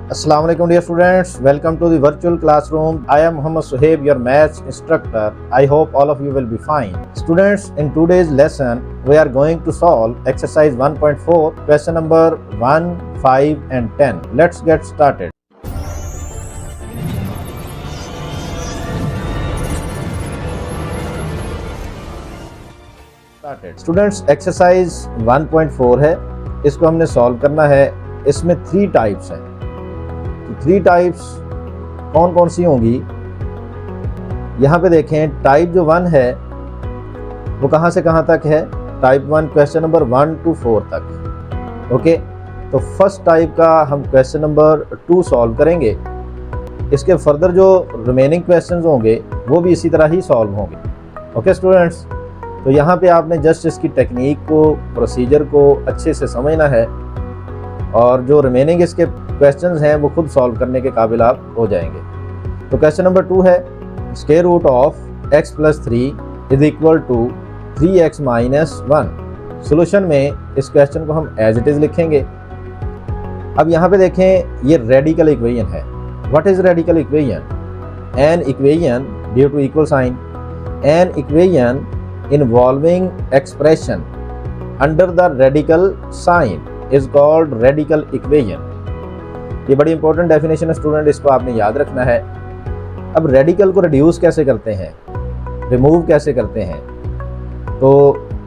Assalamu alaikum dear students, welcome to the virtual classroom. I am Muhammad Suhaib, your maths instructor. I hope all of you will be fine. Students, in today's lesson, we are going to solve exercise 1.4, question number 1, 5 and 10. Let's get started. Students exercise 1.4 है, इसको हमने solve करना है। इसमें 3 types हैं। तो 3 types कौन कौन सी होंगी यहाँ पे देखें। टाइप जो 1 है वो कहाँ से कहाँ तक है। टाइप 1 क्वेश्चन नंबर 1 to 4 तक। ओके, तो फर्स्ट टाइप का हम क्वेश्चन नंबर 2 सॉल्व करेंगे। इसके फर्दर जो रिमेनिंग क्वेश्चंस होंगे वो भी इसी तरह ही सॉल्व होंगे। ओके स्टूडेंट्स, तो यहाँ पे आपने जस्ट इसकी टेक्निक को, प्रोसीजर को अच्छे से समझना है और जो रिमेनिंग इसके क्वेश्चंस हैं वो खुद सॉल्व करने के काबिल आप हो जाएंगे। तो क्वेश्चन नंबर 2 है, square root of x + 3 is equal to 3x - 1। Solution में इस क्वेश्चन को हम एज इट इज लिखेंगे। अब यहाँ पे देखें, ये रेडिकल इक्वेशन है। What is radical equation? An equation due to equal sign, an equation involving expression under the radical sign is called radical equation। ये बड़ी इंपॉर्टेंट डेफिनेशन है स्टूडेंट, इसको आपने याद रखना है। अब रेडिकल को रिड्यूस कैसे करते हैं, रिमूव कैसे करते हैं? तो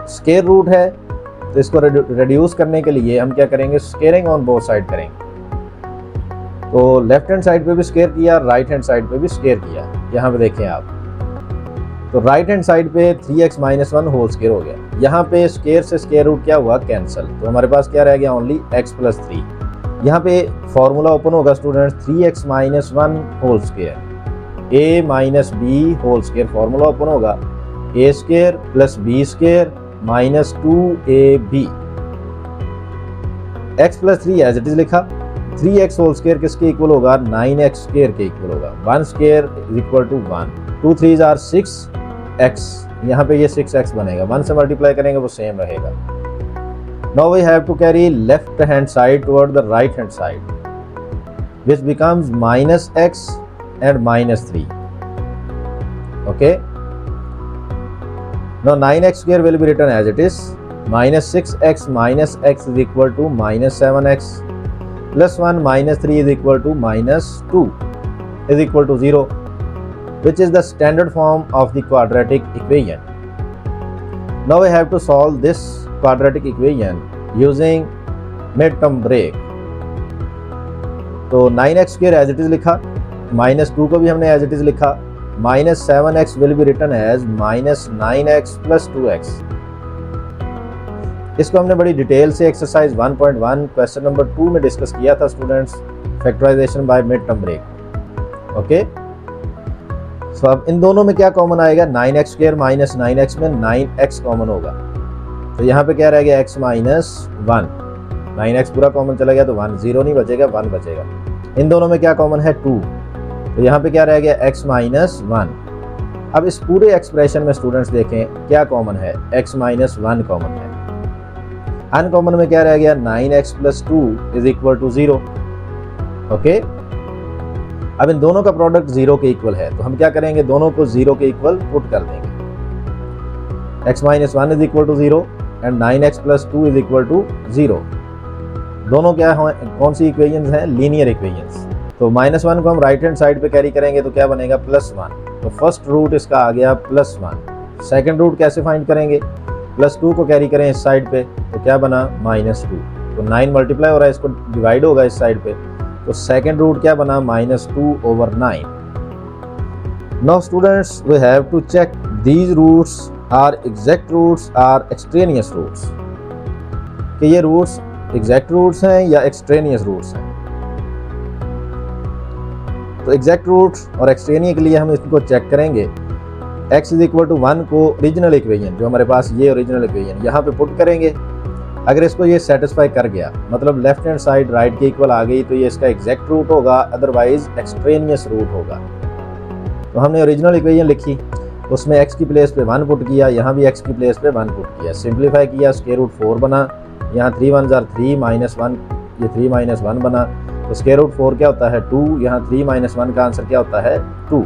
स्क्वायर रूट है, तो इसको रिड्यूस करने के लिए हम क्या करेंगे, स्क्वेयरिंग ऑन बोथ साइड करेंगे। तो लेफ्ट हैंड साइड पे भी स्क्वेयर किया, राइट हैंड साइड पे भी स्क्वेयर किया। यहाँ पे देखें आप, तो राइट हैंड साइड पे 3x - 1 होल स्क्वायर हो गया। यहाँ पे स्क्वायर से स्क्वायर रूट क्या हुआ, कैंसिल। तो हमारे पास क्या रह गया, ओनली x + 3। यहाँ पे फॉर्मूला ओपन होगा students, 3x - 1 whole square, a - b whole square. Formula open होगा, a² + b² - 2ab। x + 3 as it is लिखा। 3x होल स्क्वायर किसके इक्वल होगा, 9x² के इक्वल होगा। 1² = 1, 2 3s are 6x, यहाँ पे ये 6x बनेगा। 1 से मल्टीप्लाई करेंगे वो सेम रहेगा। Now we have to carry left hand side toward the right hand side, which becomes -x and -3. Okay. Now 9x² will be written as it is. -6x - x is equal to -7x, plus 1 - 3 is equal to -2 is equal to 0. Which is the standard form of the quadratic equation. Now we have to solve this quadratic equation using midterm break. तो 9x² as it is लिखा, -2 को भी हमने as it is लिखा। -7x will be written as -9x + 2x। इसको हमने बड़ी detail से एक्सरसाइज 1.1 क्वेश्चन नंबर 2 में डिस्कस किया था students, factorization by midterm break. Okay, तो अब इन दोनों में क्या कॉमन आएगा, 9x² - 9x में 9x कॉमन होगा। तो यहाँ पे क्या रह गया, x - 1। 9x पूरा कॉमन चला गया तो 1, 0 नहीं बचेगा, 1 बचेगा। इन दोनों में क्या कॉमन है, 2। तो यहाँ पे क्या रह गया, x - 1। अब इस पूरे एक्सप्रेशन में स्टूडेंट्स देखें क्या कॉमन है, x - 1 कॉमन है। अनकॉमन में क्या रह गया, 9x + 2 = 0। ओके, अब इन दोनों का प्रोडक्ट 0 के इक्वल है, तो हम क्या करेंगे, दोनों को 0 के इक्वल पुट कर देंगे। x - 1 = 0 and 9x + 2 = 0। दोनों क्या हैं, कौन सी इक्वेशंस हैं, लीनियर इक्वेशंस। तो -1 को हम राइट हैंड साइड पे कैरी करेंगे तो क्या बनेगा, +1। तो फर्स्ट रूट इसका आ गया +1। सेकंड रूट कैसे फाइंड करेंगे, +2 को कैरी करें इस साइड पे तो क्या बना, -2। तो 9 मल्टीप्लाई हो रहा है, इसको डिवाइड होगा इस साइड पे, तो सेकेंड रूट क्या बना, -2/9। Now students we have to check these roots are exact roots are extraneous roots, कि ये रूट्स एग्जैक्ट रूट्स हैं या एक्सट्रेनियस रूट्स हैं। तो एग्जैक्ट रूट्स और एक्सट्रेनियस के लिए हम इसको चेक करेंगे। x = 1 को ओरिजिनल इक्वेशन, जो हमारे पास ये ओरिजिनल इक्वेशन यहाँ पे पुट करेंगे। अगर इसको ये सेटिस्फाई कर गया, मतलब लेफ्ट हैंड साइड राइट के इक्वल आ गई, तो ये इसका एग्जैक्ट रूट होगा, अदरवाइज एक्सट्रेनियस रूट होगा। तो हमने ओरिजिनल इक्वेशन लिखी, उसमें x की प्लेस पे 1 पुट किया, यहाँ भी x की प्लेस पे 1 पुट किया, सिंप्लीफाई किया, स्क्वायर रूट 4 बना, यहाँ 3 1s are 3 -1, ये 3 - 1 बना, तो स्क्वायर रूट 4 क्या होता है 2, यहाँ 3 - 1 का आंसर क्या होता है 2।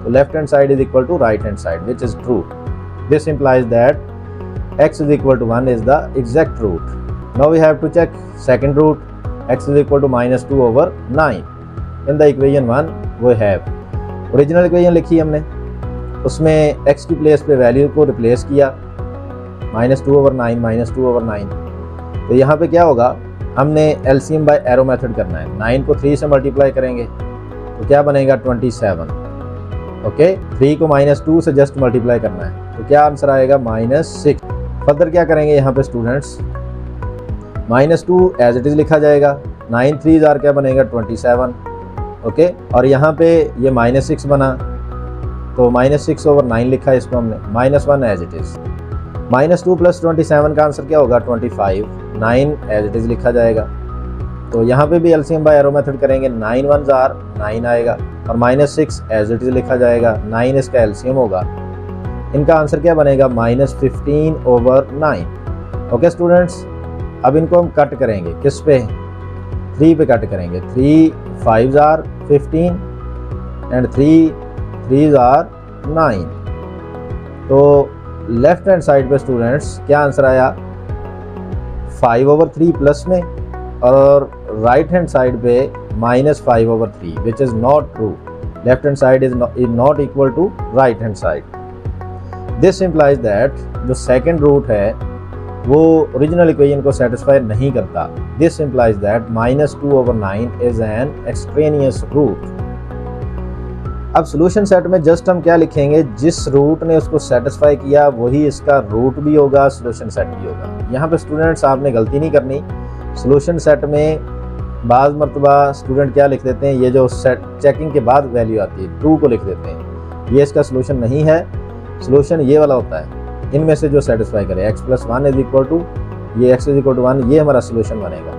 तो left hand side is equal to right hand side which is true. This implies that x is equal to 1 is the exact root. Now we have to check second root. X is equal to -2/9. In the equation 1 we have original equation लिखी हमने, उसमें x की place पे value को replace किया -2/9 तो यहाँ पे क्या होगा, हमने LCM बाय एरो मेथड करना है। 9 को 3 से मल्टीप्लाई करेंगे तो क्या बनेगा 27। ओके, 3 को -2 से जस्ट मल्टीप्लाई करना है तो क्या आंसर आएगा -6। फर्दर क्या करेंगे यहाँ पे स्टूडेंट्स, -2 एज इट इज़ लिखा जाएगा, 9 3 क्या बनेगा 27। ओके, और यहाँ पे ये -6 बना तो -6/9 लिखा है इसको हमने, -1 एज इट इज़। -2 + 27 का आंसर क्या होगा 25। 9 एज इट इज़ लिखा जाएगा। तो यहाँ पे भी एलसीएम बाय एरो मेथड करेंगे, 9 1 9 आएगा और -6 एज इट इज़ लिखा जाएगा, 9 इसका एलसीएम होगा। इनका आंसर क्या बनेगा -15/9। ओके स्टूडेंट्स, अब इनको हम कट करेंगे किस पे, 3 पे कट करेंगे। 3 5 15 एंड 3 3 9। तो लेफ्ट हैंड साइड पे स्टूडेंट्स क्या आंसर आया 5/3 प्लस में, और राइट हैंड साइड पे -5/3 which is not true. Left hand side is not equal to right hand side. This implies that जो सेकेंड रूट है वो ओरिजिनल इक्वेशन को सेटिस्फाई नहीं करता। This implies that -2/9 is an extraneous root. अब solution set में just हम क्या लिखेंगे, जिस रूट ने उसको सेटिस्फाई किया वही इसका रूट भी होगा, सोल्यूशन सेट भी होगा। यहाँ पे स्टूडेंट्स आपने गलती नहीं करनी। सोल्यूशन सेट में बाज़ मरतबा स्टूडेंट क्या लिख देते हैं, ये जो सेट चेकिंग के बाद वैल्यू आती है 2 को लिख देते हैं, ये इसका सोल्यूशन नहीं है। सोल्यूशन ये वाला होता है, इनमें से जो सेटिस्फाई करे x + 1 इज इक्वल टू ये x = 1, ये हमारा सोल्यूशन बनेगा।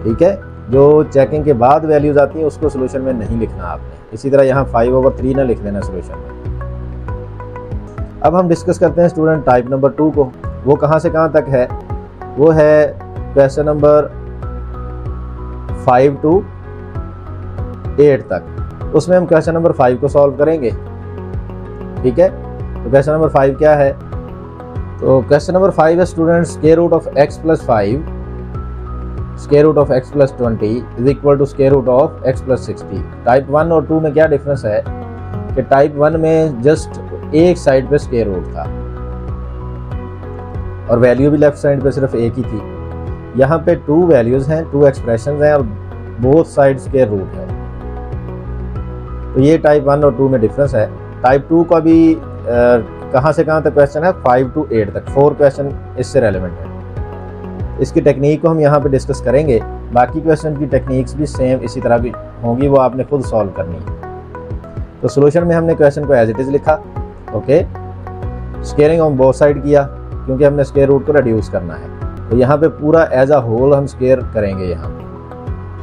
ठीक है, जो चेकिंग के बाद वैल्यूज आती हैं उसको सोल्यूशन में नहीं लिखना आपने। इसी तरह यहाँ 5/3 ना लिख देना सोल्यूशन में। अब हम डिस्कस करते हैं स्टूडेंट टाइप नंबर 2 को। वो कहाँ से कहाँ तक है, वो है क्वेश्चन नंबर 5 to 8 तक। उसमें हम क्वेश्चन नंबर 5 को सॉल्व करेंगे। ठीक है, तो क्वेश्चन नंबर 5 क्या है, तो क्वेश्चन नंबर 5 है student square root of x + 5 square root of x + 20 is equal to square root of x + 60। Type 1 और 2 में क्या डिफरेंस है कि टाइप 1 में जस्ट एक साइड पे स्क्वायर रूट था और वैल्यू भी लेफ्ट साइड पे सिर्फ एक ही थी। यहाँ पे 2 वैल्यूज हैं, 2 एक्सप्रेशंस हैं और बोथ साइड स्क्वायर रूट है। तो ये टाइप 1 और 2 में डिफरेंस है। टाइप 2 का भी कहाँ से कहाँ तक क्वेश्चन है 5 to 8 तक, 4 क्वेश्चन इससे रेलेवेंट है। इसकी टेक्निक को हम यहाँ पे डिस्कस करेंगे। बाकी क्वेश्चन की टेक्निक्स भी सेम इसी तरह की होंगी, वो आपने खुद सॉल्व करनी है। तो सोल्यूशन में हमने क्वेश्चन को एज इट इज़ लिखा। Okay, squaring on both side किया क्योंकि हमने स्क्वायर रूट को रिड्यूस करना है। तो यहाँ पे पूरा एज अ होल हम स्क्वायर करेंगे यहाँ पे।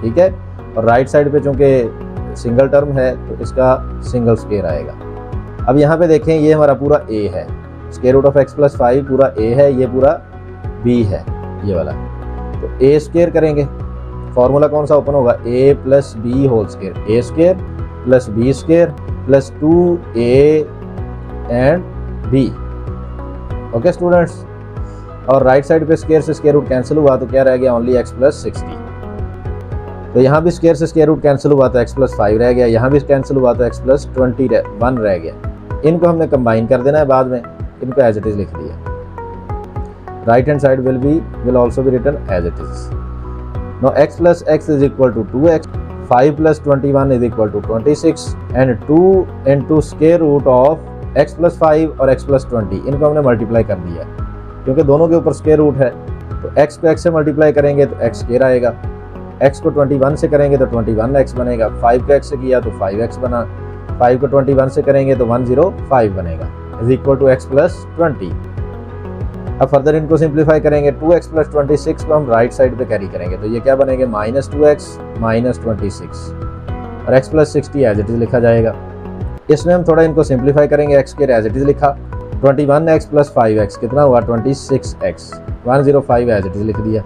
ठीक है, और राइट साइड पे चूँकि सिंगल टर्म है तो इसका सिंगल स्क्वायर आएगा। अब यहाँ पे देखें, ये हमारा पूरा a है, स्क्वायर रूट ऑफ x + 5 पूरा a है, ये पूरा b है, ये वाला। तो a स्क्वायर करेंगे, फॉर्मूला कौन सा ओपन होगा, a + b whole square, a square + b square + 2a and b। Okay students, और राइट साइड पे स्क्वायर से स्क्वायर रूट कैंसिल हुआ तो क्या रह गया, ओनली x + 60। तो यहाँ भी स्क्वायर से स्क्वायर रूट कैंसिल हुआ तो x + 5 रह गया, यहाँ भी कैंसिल हुआ तो x + 21 रह गया। इनको हमने कंबाइन कर देना है बाद में, इनको एज इट इज़ लिख दिया। Right hand side will also be written as it is. Now x + x is equal to 2x, 5 + 21 is equal to 26 and 2 into square root of x + 5 और x + 20, इनको हमने मल्टीप्लाई कर दिया क्योंकि दोनों के ऊपर स्क्वायर रूट है। तो x को x से मल्टीप्लाई करेंगे तो x स्क्वायर आएगा, x को 21 से करेंगे तो 21x बनेगा, 5 को x से किया तो 5x बना, 5 को 21 से करेंगे तो 105 बनेगा, इज इक्वल टू x + 20। अब फर्दर इनको सिंप्लीफाई करेंगे, 2x + 26 को हम राइट साइड पे कैरी करेंगे तो ये क्या बनेंगे -2x - 26 और x + 60 एज इट इज़ लिखा जाएगा। इसमें हम थोड़ा इनको सिंप्लीफाई करेंगे, x square as it is लिखा, 21x + 5x कितना हुआ 26x, 105 एज इट इज़ लिख दिया।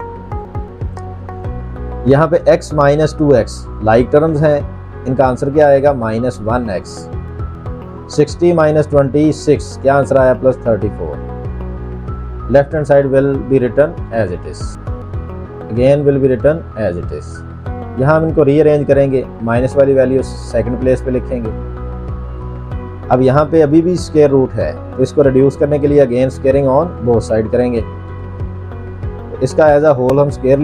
यहाँ पे x minus 2x like terms हैं, इनका आंसर क्या आएगा -1x। 60 माइनस 26 क्या आंसर आया +34। Left hand side will be written as it is, again will be written as it is. यहाँ हम इनको रीअरेंज करेंगे, माइनस वाली वैल्यू सेकंड प्लेस पे लिखेंगे। अब यहाँ पे अभी भी स्क्वायर रूट है, तो इसको रिड्यूस करने के लिए again squaring on both side करेंगे। इसका एज अ होल हम स्क्वायर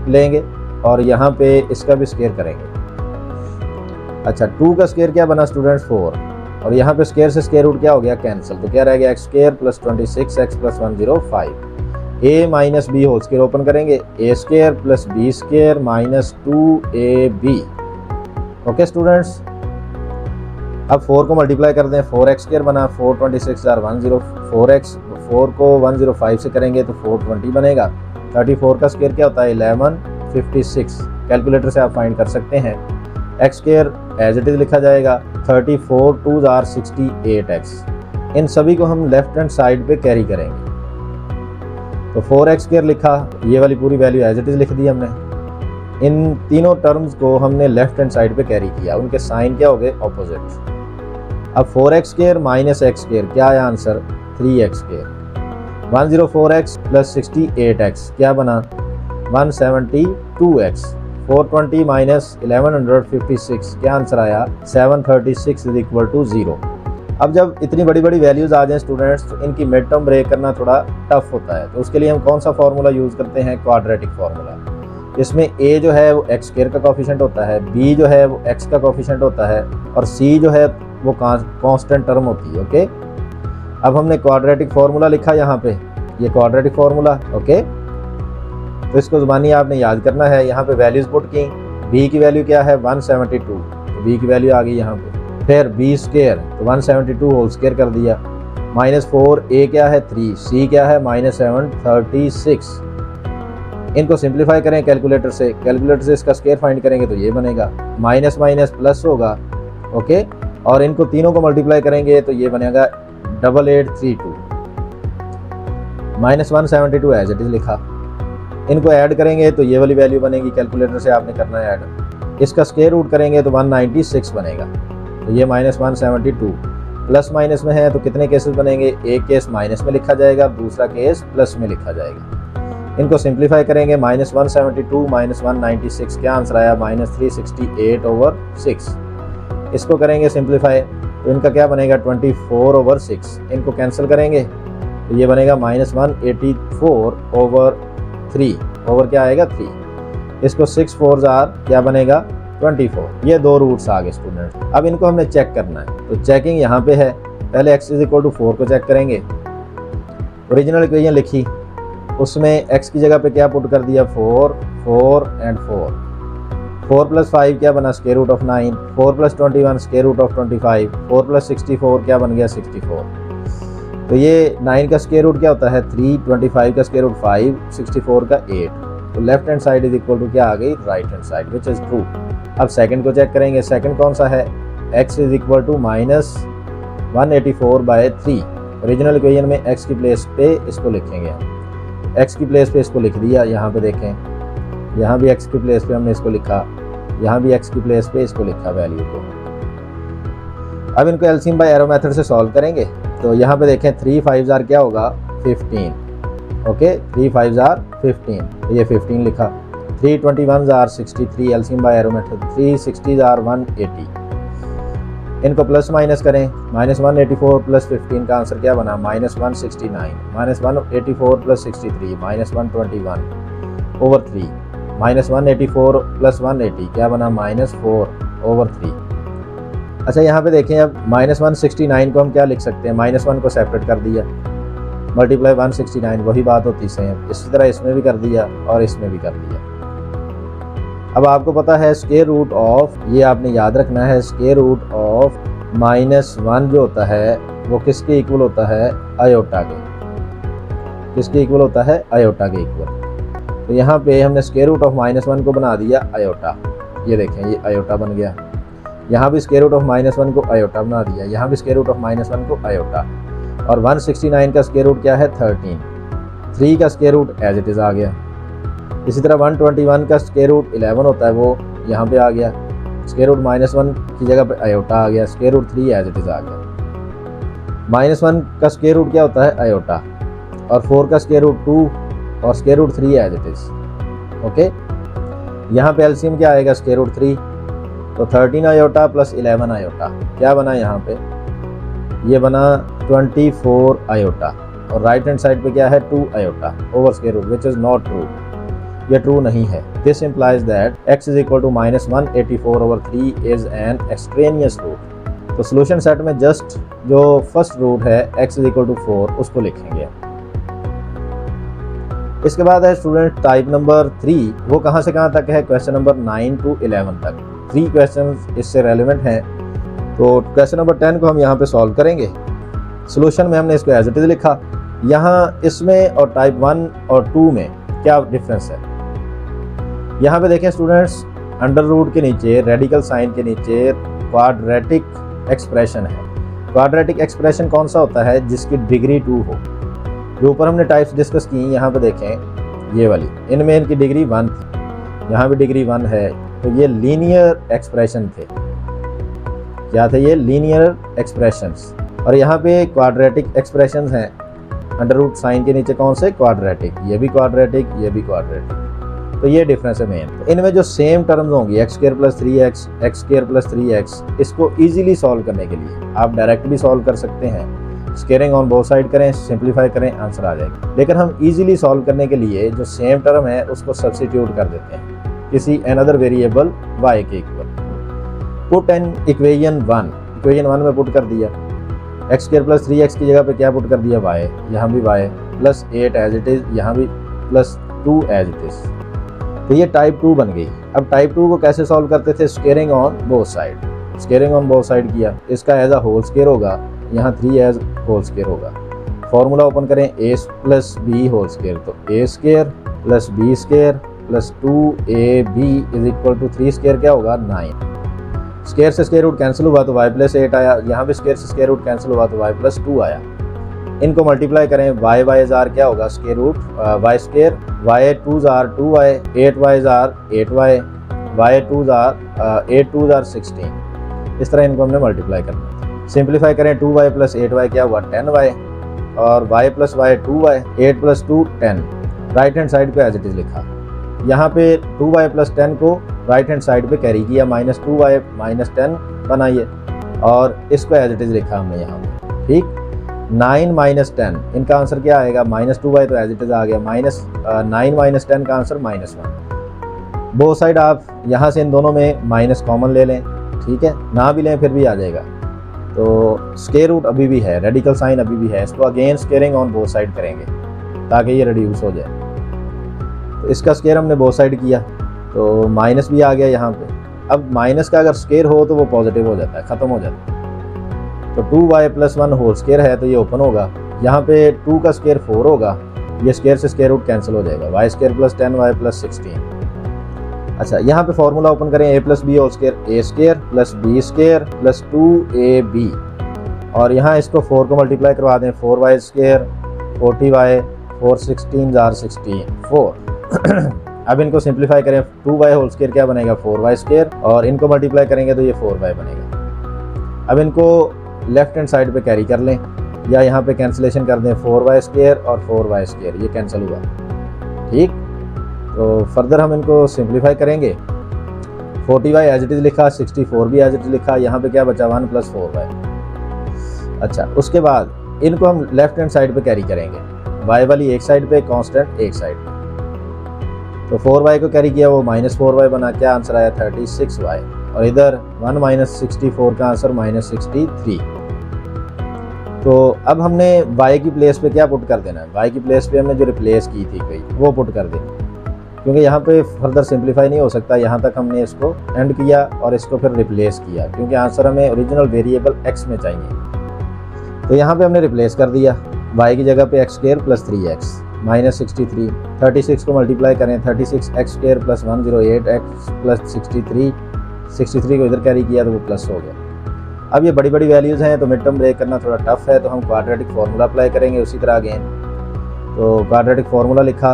लेंगे और यहाँ पे इसका भी स्क्वायर करेंगे। अच्छा, 2 का स्क्वायर क्या बना स्टूडेंट्स 4, और यहाँ पे स्क्वायर से स्क्वायर रूट क्या हो गया कैंसिल, तो क्या रह गया x square plus 26x plus 105। a माइनस बी होल स्क्वायर ओपन करेंगे, a square plus b square minus 2ab। Okay students, अब 4 को मल्टीप्लाई कर दें, 4x स्क्वायर बना 426 104x, 4 को 105 से करेंगे तो 420 बनेगा। 34 का स्क्वायर क्या होता है 1156, कैलकुलेटर से आप फाइंड कर सकते हैं। x square as it is लिखा जाएगा, 34 2s are 68x। इन सभी को हम लेफ्ट हैंड साइड पे कैरी करेंगे, तो 4x स्क्वायर लिखा, ये वाली पूरी वैल्यू एज इट इज लिख दी हमने। इन तीनों टर्म्स को हमने लेफ्ट हैंड साइड पे कैरी किया, उनके साइन क्या हो गए ऑपोजिट। अब 4x square minus x square क्या आया answer 3x square. 104x plus 68x क्या बना 172x। 420 माइनस 1156 क्या आंसर आया 736 इज इक्वल टू 0। अब जब इतनी बड़ी बड़ी वैल्यूज आ जाएं स्टूडेंट्स, तो इनकी मिड टर्म ब्रेक करना थोड़ा टफ होता है, तो उसके लिए हम कौन सा फॉर्मूला यूज करते हैं, क्वाड्रेटिक फार्मूला। इसमें a जो है वो x स्क्वायर का कोफिशिएंट होता है, b जो है वो x का कोफिशिएंट होता है, और c जो है वो कांस्टेंट टर्म होती है। ओके, अब हमने क्वाड्रेटिक फार्मूला लिखा यहाँ पे, ये क्वाड्रेटिक फार्मूला। ओके, तो इसको ज़ुबानी आपने याद करना है। यहाँ पे वैल्यूज पुट की, b की वैल्यू क्या है 172, तो b की वैल्यू आ गई यहाँ पे। फिर b स्क्वायर तो 172 होल स्क्वायर कर दिया, -4 a क्या है 3, c क्या है -736। इनको सिंप्लीफाई करें कैलकुलेटर से, कैलकुलेटर से इसका स्क्वायर फाइंड करेंगे तो ये बनेगा, माइनस माइनस प्लस होगा। ओके, और इनको तीनों को मल्टीप्लाई करेंगे तो ये बनेगा 8832। -172 एज इट इज लिखा, इनको ऐड करेंगे तो ये वाली वैल्यू बनेगी, कैलकुलेटर से आपने करना है ऐड। इसका स्क्वायर रूट करेंगे तो 196 बनेगा, तो ये -172। प्लस माइनस में है तो कितने केसेस बनेंगे, एक केस माइनस में लिखा जाएगा, दूसरा केस प्लस में लिखा जाएगा। इनको सिंप्लीफाई करेंगे, -172 -196 क्या आंसर आया -368/6। इसको करेंगे सिंप्लीफाई तो इनका क्या बनेगा 24/6। इनको कैंसिल करेंगे तो ये बनेगा -184/3, ओवर क्या आएगा 3। इसको 6 4s are क्या बनेगा 24। ये दो रूट्स आ गए स्टूडेंट। अब इनको हमने चेक करना है, तो चेकिंग यहाँ पे है। पहले x = 4 को चेक करेंगे, ओरिजिनल इक्वेशन लिखी, उसमें x की जगह पे क्या पुट कर दिया 4 4 एंड 4। 4 + 5 क्या बना √9, 4 + 21 √25, 4 + 64 क्या बन गया 64। तो ये 9 का स्क्वायर रूट क्या होता है 3, 25 का स्क्वायर रूट 5, 64 का 8। तो left hand side is equal to क्या आ गई right hand side, which is true. अब सेकंड को चेक करेंगे, सेकंड कौन सा है x = -184/3। ओरिजिनल इक्वेशन में x की प्लेस पे इसको लिखेंगे, x की प्लेस पे इसको लिख दिया। यहाँ पे देखें, यहाँ भी x की प्लेस पे हमने इसको लिखा, यहाँ भी x की प्लेस पे इसको लिखा वैल्यू को। अब इनको एलसीएम बाय एरो मेथड से सॉल्व करेंगे, तो यहाँ पे देखें 3 5s are क्या होगा 15। ओके, 3 5s are 15, ये 15 लिखा। 3 21s are 63, LCM bye arrow method. 3 60s are 180। इनको प्लस माइनस करें, -184 + 15 का आंसर क्या बना -169। -184 + 63 -121/3। -184 + 180 क्या बना -4/3। अच्छा, यहाँ पे देखें, अब -169 को हम क्या लिख सकते हैं, -1 को सेपरेट कर दिया, मल्टीप्लाई 169, वही बात होती सेम। इसी तरह इसमें भी कर दिया और इसमें भी कर दिया। अब आपको पता है स्क्वायर रूट ऑफ, ये आपने याद रखना है, स्क्वायर रूट ऑफ -1 जो होता है वो किसके इक्वल होता है आयोटा के। किसके इक्वल होता है आयोटा के इक्वल। तो यहाँ पे हमने स्क्वायर रूट ऑफ -1 को बना दिया आयोटा, ये देखें ये आयोटा बन गया। यहाँ भी स्क्वायर रूट ऑफ -1 को आयोटा बना दिया, यहाँ भी स्क्वायर रूट ऑफ -1 को आयोटा। और 169 का स्क्वायर रूट क्या है 13। 3 का square root as it is आ गया। इसी तरह 121 का स्क्वायर रूट 11 होता है, वो यहाँ पे आ गया। स्क्वायर रूट -1 की जगह पे आयोटा आ गया। Square root 3 as it is आ गया। -1 का स्क्वायर रूट क्या होता है? आयोटा। और 4 का स्क्वायर रूट 2 और square root 3 as it is. Okay, यहाँ पे एलसीएम क्या आएगा? स्क्वायर रूट 3, तो 13 आयोटा प्लस 11 आयोटा क्या बना यहाँ पे? ये बना 24 आयोटा। और राइट हैंड साइड पे क्या है? 2 iota over square root, which is not true. ये ट्रू नहीं है। This implies that x is equal to -184/3 is an extraneous root. तो सोल्यूशन सेट में जस्ट जो फर्स्ट रूट है x इज इक्वल टू 4 उसको लिखेंगे। इसके बाद है स्टूडेंट टाइप नंबर 3। वो कहाँ से कहाँ तक है? क्वेश्चन नंबर 9 to 11 तक। 3 क्वेश्चन इससे रेलिवेंट हैं। तो क्वेश्चन नंबर 10 को हम यहाँ पे सॉल्व करेंगे। सोल्यूशन में हमने इसको एज इट इज लिखा। यहाँ इसमें और टाइप 1 और 2 में क्या डिफरेंस है? यहाँ पे देखें स्टूडेंट्स, अंडर रूट के नीचे, रेडिकल साइन के नीचे क्वाड्रेटिक एक्सप्रेशन है। क्वाड्रेटिक एक्सप्रेशन कौन सा होता है? जिसकी डिग्री 2 हो। जो ऊपर हमने टाइप्स डिस्कस की, यहाँ पे देखें ये वाली, इनमें इनकी डिग्री 1 थी, यहाँ भी डिग्री 1 है। तो ये लीनियर एक्सप्रेशन थे। क्या थे ये? Linear expressions. और यहाँ पे क्वाड्रेटिक एक्सप्रेशंस हैं। अंडर रूट साइन के नीचे कौन से? क्वाड्रेटिक। ये भी क्वाड्रेटिक, ये भी क्वाड्रेटिक। तो ये डिफरेंस है मेन। तो इनमें जो सेम टर्म्स होंगी x² + 3x, x² + 3x, इसको इजीली सॉल्व करने के लिए आप डायरेक्ट भी सॉल्व कर सकते हैं। स्क्वेयरिंग ऑन बोथ साइड करें, सिंप्लीफाई करें, आंसर आ जाएगा। लेकिन हम इजीली सॉल्व करने के लिए जो सेम टर्म है उसको सब्स्टिट्यूट कर देते हैं किसी अनदर वेरिएबल y के इक्वल। पुट एन इक्वेशन 1 में पुट कर दिया। x² + 3x की जगह पे क्या पुट कर दिया? y। यहाँ भी y +8 एज इट इज़, यहाँ भी +2 एज इट इज़। तो ये टाइप 2 बन गई। अब टाइप 2 को कैसे सॉल्व करते थे? Squaring on both side. Squaring on both side किया, इसका एज अ होल स्क्वेयर होगा, यहाँ 3 एज होल स्क्वेयर होगा। फॉर्मूला ओपन करें, a + b होल स्क्वेयर, तो a² + b² + 2ab = 3 स्क्वेयर क्या होगा? 9। स्क्वेयर से स्क्वेयर रूट कैंसिल हुआ तो y + 8 आया। यहाँ भी स्क्वेयर से स्क्वेयर रूट कैंसिल हुआ तो y + 2 आया। इनको मल्टीप्लाई करें, y जार क्या होगा? स्क्वेयर रूट y², y 2 जार 2y, 8y जार 8y, y 2 जार 8 2 जार 16। इस तरह इनको हमने मल्टीप्लाई करना है। सिंप्लीफाई करें, 2y + 8y क्या हुआ? 10y, और y + y 2y, 8 + 2 10। Right hand side पे एज इट इज लिखा। यहाँ पे 2y + 10 को राइट हैंड साइड पे कैरी किया, -2y - 10 बनाइए, और इसको एज इट इज लिखा हमने यहाँ पे। ठीक, 9 - 10 इनका आंसर क्या आएगा? -2y तो एज इट इज आ गया, -9 - 10 का आंसर -1। बोथ साइड आप यहाँ से इन दोनों में माइनस कॉमन ले लें, ठीक है, ना भी लें फिर भी आ जाएगा। तो स्क्वायर रूट अभी भी है, रेडिकल साइन अभी भी है, इसको again squaring on both side करेंगे ताकि ये रिड्यूस हो जाए। तो इसका स्क्वायर हमने बोथ साइड किया तो माइनस भी आ गया यहाँ पे। अब माइनस का अगर स्क्वायर हो तो वो पॉजिटिव हो जाता है, ख़त्म हो जाता है। तो 2y + 1 होल स्क्वायर है तो ये ओपन होगा। यहाँ पे 2 का स्क्वायर 4 होगा, ये स्क्वायर से स्क्वायर रूट कैंसिल हो जाएगा, y² + 10y + 16। अच्छा, यहाँ पे फॉर्मूला ओपन करें, a + b whole square, a² + b² + 2ab, और यहाँ इसको 4 को मल्टीप्लाई करवा दें, 4y², 40y, 4 16 जार 64। अब इनको सिंप्लीफाई करें, 2y होल स्क्वायर क्या बनेगा? 4y², और इनको मल्टीप्लाई करेंगे तो ये 4y बनेगा। अब इनको लेफ्ट हैंड साइड पे कैरी कर लें, या यहाँ पे कैंसिलेशन कर दें, 4y² और 4y², ये कैंसिल हुआ। ठीक, तो फर्दर हम इनको सिंप्लीफाई करेंगे। 40y एज इट इज़ लिखा, 64 भी एज इट इज़ लिखा, यहाँ पे क्या बचा? 1 + 4y। अच्छा, उसके बाद इनको हम लेफ्ट हैंड साइड पे कैरी करेंगे, y वाली एक साइड पे, कांस्टेंट एक साइड पे। तो 4y को कैरी किया, वो -4y बना, क्या आंसर आया? 36y, और इधर 1 - 64 का आंसर -63। तो अब हमने y की प्लेस पे क्या पुट कर देना है? y की प्लेस पे हमने जो रिप्लेस की थी कोई, वो पुट कर देनी, क्योंकि यहाँ पे फर्दर सिंप्लीफाई नहीं हो सकता। यहाँ तक हमने इसको एंड किया और इसको फिर रिप्लेस किया, क्योंकि आंसर हमें ओरिजिनल वेरिएबल x में चाहिए। तो यहाँ पे हमने रिप्लेस कर दिया, y की जगह पे x² + 3x -63, 36 को मल्टीप्लाई करें, 36x² + 108x + 63 को इधर कैरी किया तो वो प्लस हो गया। अब ये बड़ी बड़ी वैल्यूज़ हैं तो मिड टर्म ब्रेक करना थोड़ा टफ है, तो हम क्वाड्रेटिक फार्मूला अप्लाई करेंगे उसी तरह अगेन। तो क्वाड्रेटिक फार्मूला लिखा,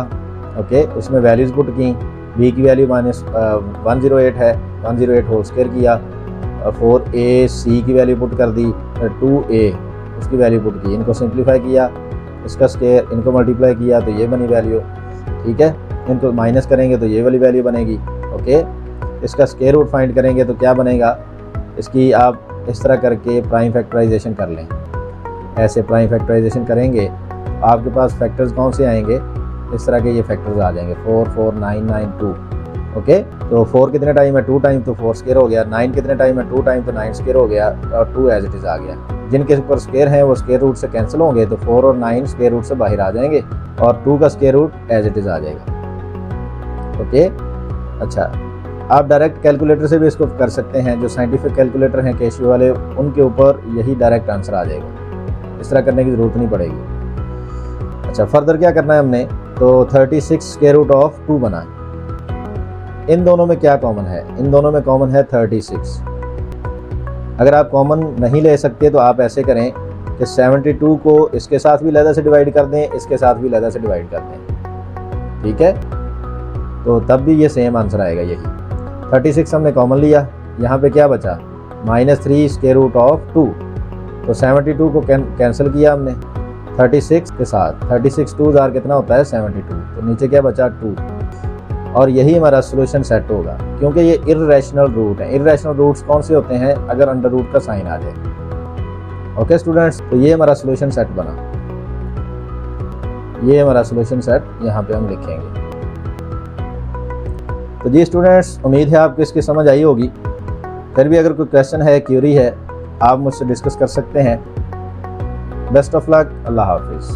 ओके, उसमें वैल्यूज़ पुट की, b की वैल्यू -108 है, 108 होल स्क्वायर किया, 4ac की वैल्यू पुट कर दी, 2a उसकी वैल्यू पुट की, इनको सिंप्लीफाई किया, इसका स्क्वायर, इनको मल्टीप्लाई किया तो ये बनी वैल्यू, ठीक है। इनको माइनस करेंगे तो ये वाली वैल्यू बनेगी, ओके। इसका स्क्वायर रूट फाइंड करेंगे तो क्या बनेगा, इसकी आप इस तरह करके प्राइम फैक्टराइजेशन कर लें। ऐसे प्राइम फैक्टराइजेशन करेंगे आपके पास फैक्टर्स कौन से आएंगे, इस तरह के ये फैक्टर्स आ जाएंगे, 4 4 9 9 2, ओके। तो 4 कितने टाइम है, 2 टाइम, तो 4 स्क्वायर हो गया। 9 कितने टाइम है, 2 टाइम, तो 9 स्क्वायर हो गया, और 2 एज इट इज़ आ गया। जिनके ऊपर स्क्वायर हैं वो स्क्वायर रूट से कैंसिल होंगे, तो 4 और 9 स्क्वायर रूट से बाहर आ जाएंगे, और 2 का square root as it is आ जाएगा, ओके। अच्छा, आप डायरेक्ट कैलकुलेटर से भी इसको कर सकते हैं। जो साइंटिफिक कैलकुलेटर हैं कैशियो वाले, उनके ऊपर यही डायरेक्ट आंसर आ जाएगा, इस तरह करने की ज़रूरत नहीं पड़ेगी। अच्छा, फर्दर क्या करना है हमने, तो 36 स्क्वायर रूट ऑफ 2 बना। इन दोनों में क्या कॉमन है, इन दोनों में कॉमन है 36। अगर आप कॉमन नहीं ले सकते तो आप ऐसे करें कि 72 को इसके साथ भी लहदा से डिवाइड कर दें, इसके साथ भी लहदा से डिवाइड कर दें, ठीक है। तो तब भी ये सेम आंसर आएगा यही। 36 हमने कॉमन लिया, यहाँ पे क्या बचा, -3 स्क्वायर रूट ऑफ 2, तो 72 को कैंसिल किया हमने 36 के साथ, 36 2 जार कितना होता है 72, तो नीचे क्या बचा 2, और यही हमारा सोल्यूशन सेट होगा, क्योंकि ये इर्रेशनल रूट है। इर्रेशनल रूट्स कौन से होते हैं, अगर अंडर रूट का साइन आ जाए, ओके स्टूडेंट्स। तो ये हमारा सोल्यूशन सेट बना, ये हमारा सोल्यूशन सेट यहाँ पे हम लिखेंगे। तो जी स्टूडेंट्स, उम्मीद है आपको इसकी समझ आई होगी। फिर भी अगर कोई क्वेश्चन है, क्यूरी है, आप मुझसे डिस्कस कर सकते हैं। बेस्ट ऑफ लक, अल्लाह हाफिज़।